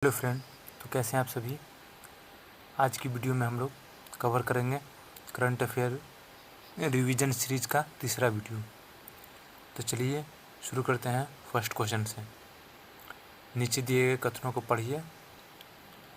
Hello friend, तो कैसे हैं आप सभी। आज की वीडियो में हम लोग कवर करेंगे करंट अफेयर रिवीजन सीरीज का तीसरा वीडियो। तो चलिए शुरू करते हैं फर्स्ट क्वेश्चन से। नीचे दिए गए कथनों को पढ़िए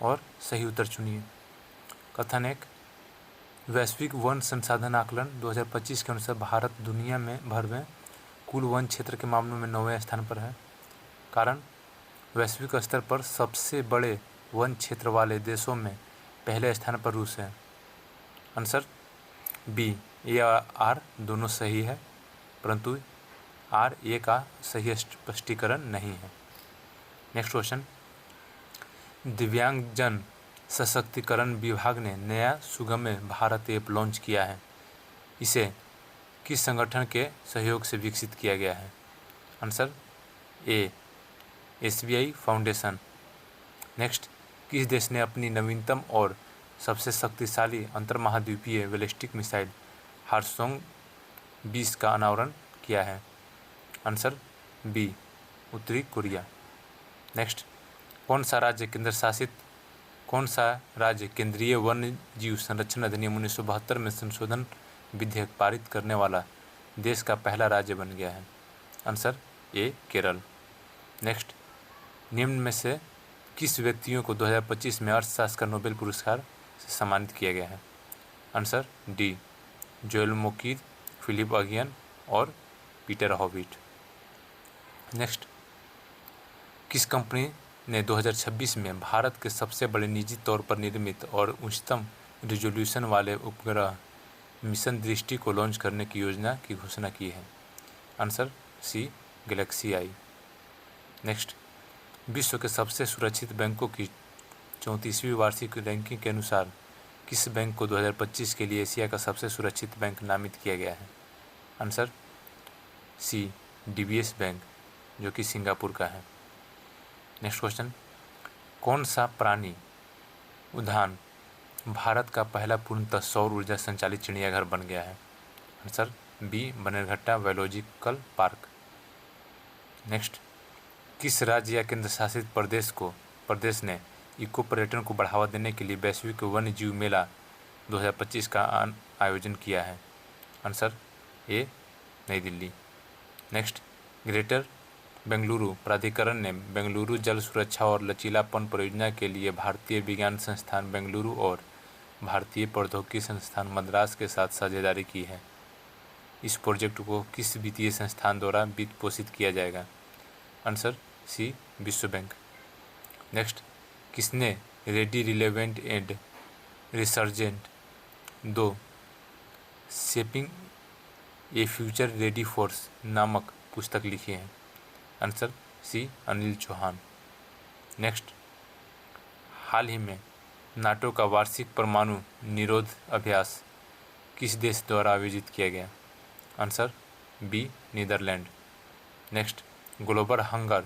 और सही उत्तर चुनिए। कथन 1, वैश्विक वन संसाधन आकलन 2025 के अनुसार भारत दुनिया में भर में कुल वन क्षेत्र के मामलों में 9वें स्थान पर है। कारण, वैश्विक स्तर पर सबसे बड़े वन क्षेत्र वाले देशों में पहले स्थान पर रूस है। आंसर बी, ए और आर दोनों सही है, परंतु आर ए का सही स्पष्टीकरण नहीं है। नेक्स्ट क्वेश्चन, दिव्यांगजन सशक्तिकरण विभाग ने नया सुगम्य भारत ऐप लॉन्च किया है। इसे किस संगठन के सहयोग से विकसित किया गया है। Answer A, SBI foundation. Next, किस देश ने अपनी नवीनतम और सबसे शक्तिशाली अंतर्महाद्वीपीय बैलिस्टिक मिसाइल हारसोंग-20 का अनावरण किया है। आंसर बी, उत्तरी कोरिया। नेक्स्ट, कौन सा राज्य केंद्रीय वन्य जीव संरक्षण अधिनियम 1972 में संशोधन विधेयक पारित करने वाला देश का पहला राज्य बन गया है। Answer A, Kerala. नेक्स्ट, निम्न में से किस व्यक्तियों को 2025 में अर्थशास्त्र का नोबेल पुरस्कार से सम्मानित किया गया है। Answer D, Joel Mokyr, Philippe Aghion और पीटर हॉविट। नेक्स्ट, किस कंपनी ने 2026 में भारत के सबसे बड़े निजी तौर पर निर्मित और उच्चतम रिजोल्यूशन वाले उपग्रह मिशन दृष्टि को लॉन्च करने की योजना की घोषणा की है। आंसर सी, गैलेक्सी आई। नेक्स्ट, विश्व के सबसे सुरक्षित बैंकों की 34वीं वार्षिक रैंकिंग के अनुसार किस बैंक को 2025 के लिए एशिया का सबसे सुरक्षित बैंक नामित किया गया है। आंसर सी, DBS बैंक, जो कि सिंगापुर का है। नेक्स्ट क्वेश्चन, कौन सा प्राणी उद्यान भारत का पहला पूर्णतः सौर ऊर्जा संचालित चिड़ियाघर बन गया है। Answer B, Bannerghatta biological park. Next, किस राज्य या केंद्र शासित प्रदेश ने इको पर्यटन को बढ़ावा देने के लिए वैश्विक वन्य जीव मेला 2025 का आयोजन किया है। आंसर ए, नई दिल्ली। नेक्स्ट, ग्रेटर बेंगलुरु प्राधिकरण ने बेंगलुरु जल सुरक्षा और लचीलापन परियोजना के लिए भारतीय विज्ञान संस्थान बेंगलुरु और भारतीय प्रौद्योगिकी संस्थान मद्रास के साथ साझेदारी की है। इस प्रोजेक्ट को किस वित्तीय संस्थान द्वारा वित्त पोषित किया जाएगा। आंसर सी, विश्व बैंक। नेक्स्ट, किसने ready relevant and resurgent 2 shaping a future ready force नामक पुस्तक लिखी है। Answer C, Anil Chauhan. Next, हाल ही में नाटो का वार्षिक परमाणु निरोध अभ्यास किस देश द्वारा आयोजित किया गया। Answer B, Netherland. Next, global hunger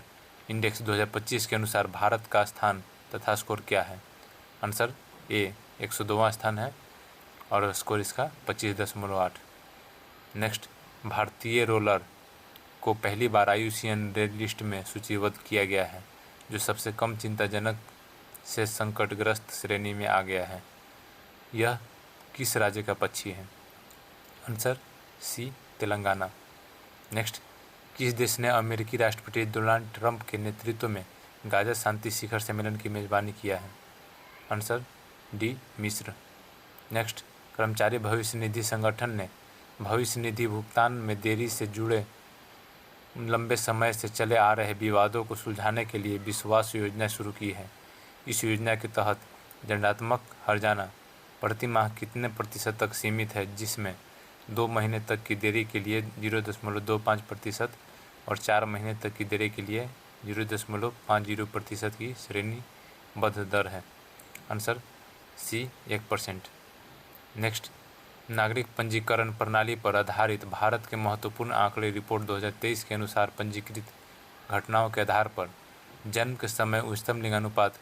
index 2025 के अनुसार भारत का स्थान तथा स्कोर क्या है। आंसर ए, 102वां स्थान है और स्कोर इसका 25.8। नेक्स्ट, भारतीय रोलर को पहली बार IUCN रेड लिस्ट में सूचीबद्ध किया गया है, जो सबसे कम चिंताजनक से संकटग्रस्त श्रेणी में आ गया है। यह किस राज्य का पक्षी है। आंसर सी, तेलंगाना। नेक्स्ट, किस देश ने अमेरिकी राष्ट्रपति डोनाल्ड ट्रंप के नेतृत्व में गाजा शांति शिखर सम्मेलन की मेजबानी किया है। आंसर डी, मिस्र। नेक्स्ट, कर्मचारी भविष्य निधि संगठन ने भविष्य निधि भुगतान में देरी से जुड़े लंबे समय से चले आ रहे विवादों को सुलझाने के लिए विश्वास योजना शुरू की है। इस योजना के तहत दंडात्मक हर्जाना प्रति माह कितने प्रतिशत तक सीमित है, जिसमें 2 महीने तक की देरी के लिए 0.25% और 4 महीने तक की देरी के लिए 0.50% की श्रेणीबद्ध दर है। आंसर सी, 1%। नेक्स्ट, नागरिक पंजीकरण प्रणाली पर आधारित भारत के महत्वपूर्ण आंकड़े रिपोर्ट 2023 के अनुसार पंजीकृत घटनाओं के आधार पर जन्म के समय उच्चतम लिंगानुपात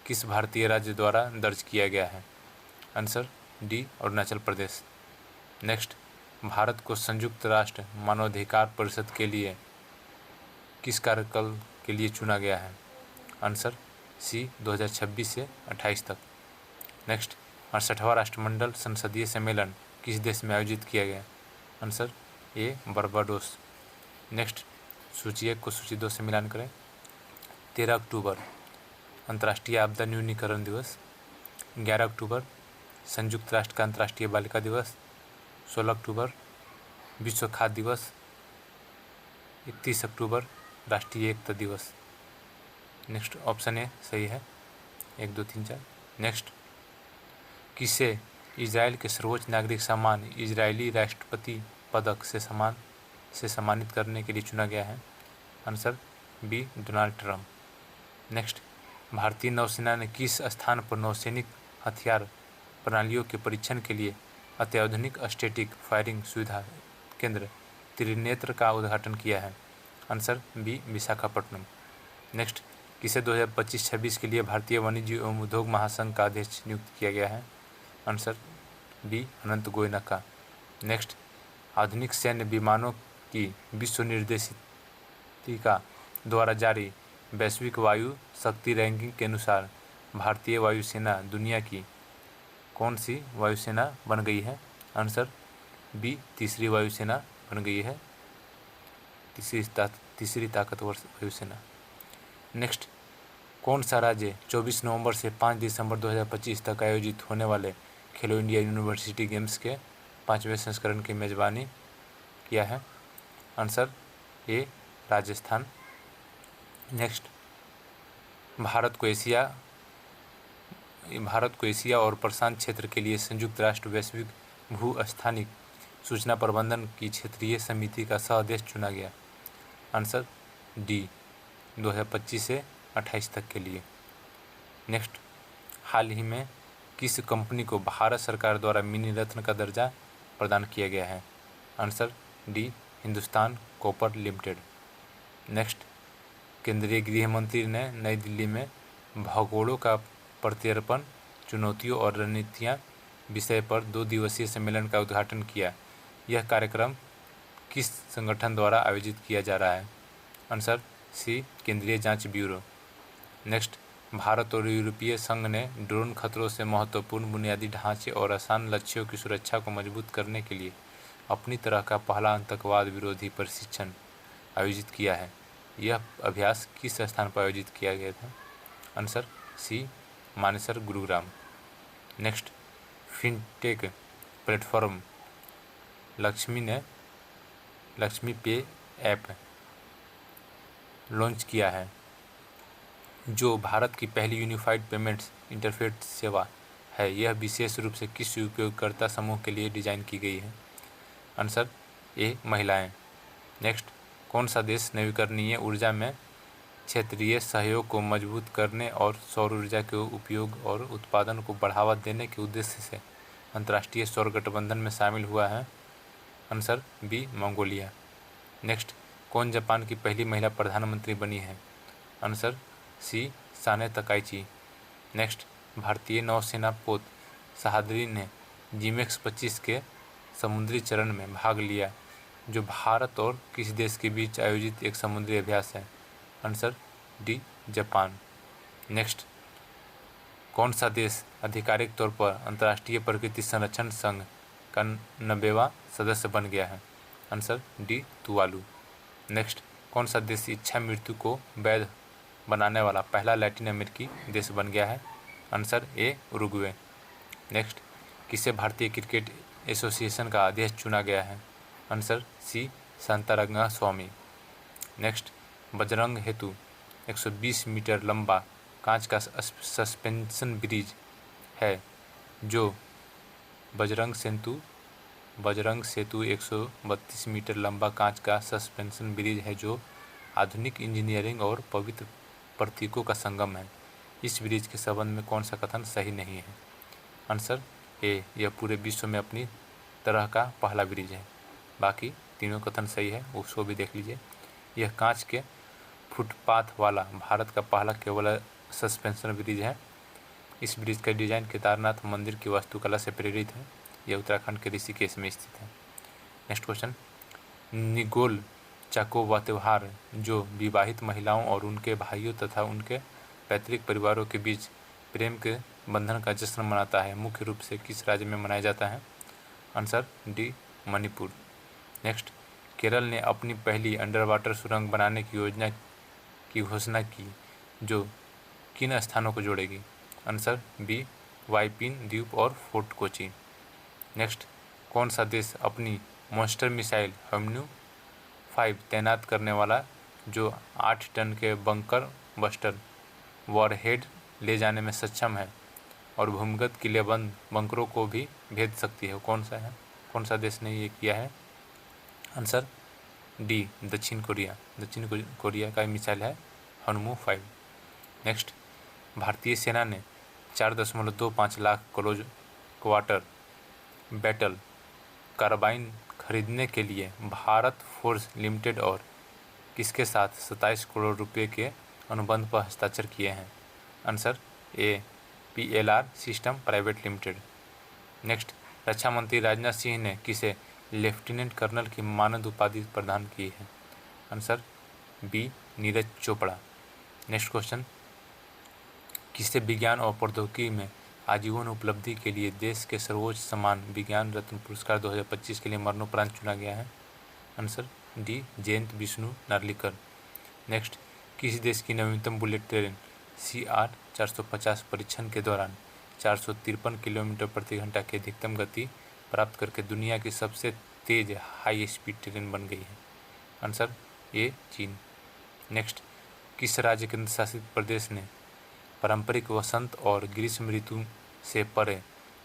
किस भारतीय राज्य द्वारा दर्ज किया गया है। Answer D, Arunachal Pradesh. Next, Bharat को संयुक्त राष्ट्र मानवाधिकार परिषद के लिए किस कार्यकाल के लिए चुना गया है। आंसर सी 2026 से 28 तक। नेक्स्ट, 68वां राष्ट्रमंडल संसदीय सम्मेलन किस देश में आयोजित किया गया? Answer A Barbados. नेक्स्ट, सूची 1 को सूची 2 से मिलान करें। 13 अक्टूबर अंतर्राष्ट्रीय आपदा न्यूनीकरण दिवस। 11 अक्टूबर संयुक्त राष्ट्र का अंतर्राष्ट्रीय बालिका दिवस। 16 अक्टूबर विश्व खाद्य दिवस। 31 अक्टूबर राष्ट्रीय एकता दिवस। नेक्स्ट, ऑप्शन ए सही है, 1 2 3 4। नेक्स्ट, किसे इजराइल के सर्वोच्च नागरिक सम्मान इजरायली राष्ट्रपति पदक से सम्मानित करने के लिए चुना गया है? Answer B Donald Trump. Next, भारतीय नौसेना ने किस स्थान पर नौसैनिक हथियार प्रणालियों के परीक्षण के लिए अत्याधुनिक स्टैटिक फायरिंग सुविधा केंद्र त्रिनेत्र का उद्घाटन किया है? Answer B Visakhapatnam. नेक्स्ट, किसे 2025-26 के लिए भारतीय वाणिज्य एवं उद्योग महासंघ का अध्यक्ष नियुक्त किया गया है? आंसर बी अनंत गोयनका। नेक्स्ट, आधुनिक सैन्य विमानों की विश्व निर्देशिका द्वारा जारी वैश्विक वायु शक्ति रैंकिंग के अनुसार भारतीय वायुसेना दुनिया की कौन सी वायुसेना बन गई है? आंसर बी तीसरी वायुसेना बन गई है, तीसरी ताकतवर वायुसेना। नेक्स्ट, कौन सा राज्य 24 नवंबर से 5 दिसंबर 2025 तक आयोजित होने वाले खेलो इंडिया यूनिवर्सिटी गेम्स के 5वें संस्करण की मेजबानी किया है? Answer A Rajasthan. Next, Bharat को एशिया और प्रशांत क्षेत्र के लिए संयुक्त राष्ट्र वैश्विक भू-स्थानिक सूचना प्रबंधन की क्षेत्रीय समिति का सह अध्यक्ष चुना गया? आंसर डी 2025 से 28 तक के लिए। नेक्स्ट, हाल ही में किस कंपनी को भारत सरकार द्वारा मिनी रत्न का दर्जा प्रदान किया गया है? Answer D Hindustan copper limited. Next, केंद्रीय गृह मंत्री ने नई दिल्ली में भगोड़ों का प्रत्यर्पण चुनौतियों और रणनीतियाँ विषय पर 2 दिवसीय सम्मेलन का उद्घाटन किया। यह कार्यक्रम किस संगठन द्वारा आयोजित किया जा रहा है? आंसर सी केंद्रीय जांच ब्यूरो। नेक्स्ट, भारत और यूरोपीय संघ ने ड्रोन खतरों से महत्वपूर्ण बुनियादी ढांचे और आसान लक्ष्यों की सुरक्षा को मजबूत करने के लिए अपनी तरह का पहला आतंकवाद विरोधी प्रशिक्षण आयोजित किया है। यह अभ्यास किस स्थान पर आयोजित किया गया था? Answer C Manesar Gurugram. Next, fintech platform Lakshmi ने लक्ष्मी पे ऐप लॉन्च किया है, जो भारत की पहली यूनिफाइड पेमेंट्स इंटरफेस सेवा है। यह विशेष रूप से किस उपयोगकर्ता समूह के लिए डिज़ाइन की गई है? आंसर ए महिलाएं। नेक्स्ट, कौन सा देश नवीकरणीय ऊर्जा में क्षेत्रीय सहयोग को मजबूत करने और सौर ऊर्जा के उपयोग और उत्पादन को बढ़ावा देने के उद्देश्य से अंतर्राष्ट्रीय सौर गठबंधन में शामिल हुआ है? Answer B Mongolia. नेक्स्ट, कौन जापान की पहली महिला प्रधानमंत्री बनी है? Answer C Sanae Takaichi. Next, भारतीय नौसेना पोत सहादरी ने जिमेक्स 25 के समुद्री चरण में भाग लिया, जो भारत और किस देश के बीच आयोजित एक समुद्री अभ्यास है? Answer D Japan. नेक्स्ट, कौन सा देश आधिकारिक तौर पर अंतर्राष्ट्रीय प्रकृति संरक्षण संघ का 90वां सदस्य बन गया है? Answer D Tuvalu. नेक्स्ट, कौन सा देश इच्छा मृत्यु को वैध बनाने वाला पहला लैटिन अमेरिकी देश बन गया है? Answer A Uruguay. नेक्स्ट, किसे भारतीय क्रिकेट एसोसिएशन का अध्यक्ष चुना गया है? आंसर सी शांतारंगा स्वामी। नेक्स्ट, बजरंग हेतु 120 मीटर लंबा कांच का सस्पेंशन ब्रिज है, जो बजरंग सेतु 132 मीटर लंबा कांच का सस्पेंशन ब्रिज है, जो आधुनिक इंजीनियरिंग और पवित्र प्रतीकों का संगम है। इस ब्रिज के संबंध में कौन सा कथन सही नहीं है? आंसर ए, यह पूरे विश्व में अपनी तरह का पहला ब्रिज है। बाकी तीनों कथन सही है, उसको भी देख लीजिए। यह कांच के फुटपाथ वाला भारत का पहला केबल सस्पेंशन ब्रिज है। इस ब्रिज का डिजाइन केदारनाथ मंदिर की वास्तुकला से प्रेरित है। यह उत्तराखंड के ऋषिकेश में स्थित है। नेक्स्ट क्वेश्चन, निगोल चाको व त्योहार जो विवाहित महिलाओं और उनके भाइयों तथा उनके पैतृक परिवारों के बीच प्रेम के बंधन का जश्न मनाता है, मुख्य रूप से किस राज्य में मनाया जाता है? Answer D, Manipur. Next, Kerala ने अपनी पहली अंडर वाटर सुरंग बनाने की योजना की घोषणा की, जो किन स्थानों को जोड़ेगी? आंसर बी, वाइपिन द्वीप और फोर्ट कोची। नेक्स्ट, कौन सा देश अपनी मॉन्स्टर मिसाइल HIMARS-5 तैनात करने वाला, जो 8 टन के बंकर बस्टर वॉरहेड ले जाने में सक्षम है और भूमिगत किलेबंद बंकरों को भी भेद सकती है? कौन सा देश ने ये किया है? आंसर डी, दक्षिण कोरिया। दक्षिण कोरिया का मिसाइल है HIMARS-5। नेक्स्ट, भारतीय सेना ने 4.25 लाख क्वार्टर बैटल कार्बाइन खरीदने के लिए भारत फोर्ज लिमिटेड और किसके साथ 27 करोड़ रुपए के अनुबंध पर हस्ताक्षर किए हैं? Answer A, PLR system private limited. Next, रक्षा मंत्री राजनाथ सिंह ने किसे लेफ्टिनेंट कर्नल की मानद उपाधि प्रदान की है? Answer B, Neeraj Chopra. Next question, किसे विज्ञान और प्रौद्योगिकी में आजीवन उपलब्धि के लिए देश के सर्वोच्च सम्मान विज्ञान रत्न पुरस्कार 2025 के लिए मरणोपरांत चुना गया है? Answer D, Jayant Vishnu Narlikar. Next, किस देश की नवीनतम बुलेट ट्रेन CR 450 परीक्षण के दौरान 453 किलोमीटर प्रति घंटा की अधिकतम गति प्राप्त करके दुनिया की सबसे तेज हाई स्पीड ट्रेन बन गई है? आंसर ए, चीन। नेक्स्ट, किस राज्य केंद्र शासित प्रदेश ने पारंपरिक वसंत और ग्रीष्म ऋतु से परे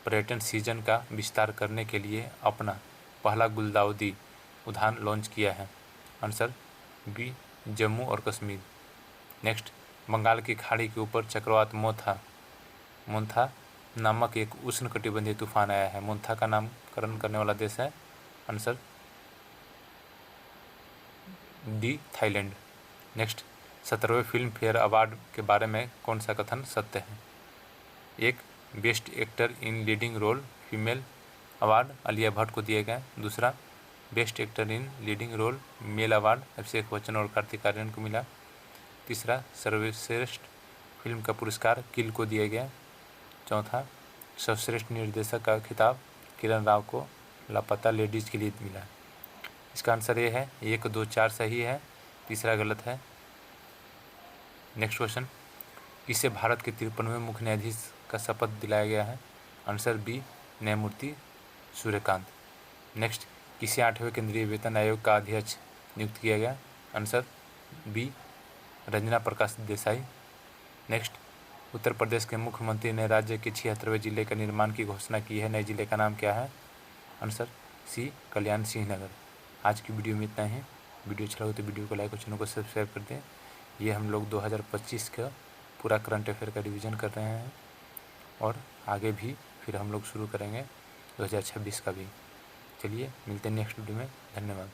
पर्यटन सीजन का विस्तार करने के लिए अपना पहला गुलदाउदी उद्यान लॉन्च किया है? आंसर बी, जम्मू और कश्मीर। नेक्स्ट, बंगाल की खाड़ी के ऊपर चक्रवात मोन्था नामक एक उष्णकटिबंधीय तूफान आया है। मोन्था का नामकरण करने वाला देश है? Answer D, Thailand. नेक्स्ट, 17वें फिल्म फेयर अवार्ड के बारे में कौन सा कथन सत्य है? एक, best actor in leading role female award Alia Bhatt को दिए गए। दूसरा, best actor in leading role male award Abhishek Bachchan और कार्तिक आर्यन को मिला। तीसरा, सर्वश्रेष्ठ फिल्म का पुरस्कार किल को दिया गया। चौथा, सर्वश्रेष्ठ निर्देशक का खिताब किरण राव को लापता लेडीज के लिए मिला। इसका आंसर ये है 1, 2, 4 सही है, तीसरा गलत है। नेक्स्ट क्वेश्चन, किसे भारत के 53वें मुख्य न्यायाधीश का शपथ दिलाया गया है? आंसर बी, न्यायमूर्ति सूर्यकांत। नेक्स्ट, किसे 8वें केंद्रीय वेतन आयोग का अध्यक्ष नियुक्त किया गया? Answer B, Ranjana Prakash Desai. Next, Uttar Pradesh के मुख्यमंत्री ने राज्य के 76वें जिले का निर्माण की घोषणा की है। नए जिले का नाम क्या है? आंसर सी, कल्याण सिंह नगर। आज की वीडियो में इतना ही। वीडियो अच्छा लगे तो वीडियो को लाइक और चैनल को सब्सक्राइब कर दें। ये हम लोग 2025 का पूरा करंट अफेयर का रिवीजन कर रहे हैं और आगे भी फिर हम लोग शुरू करेंगे 2026 का भी। चलिए मिलते हैं नेक्स्ट वीडियो में। धन्यवाद।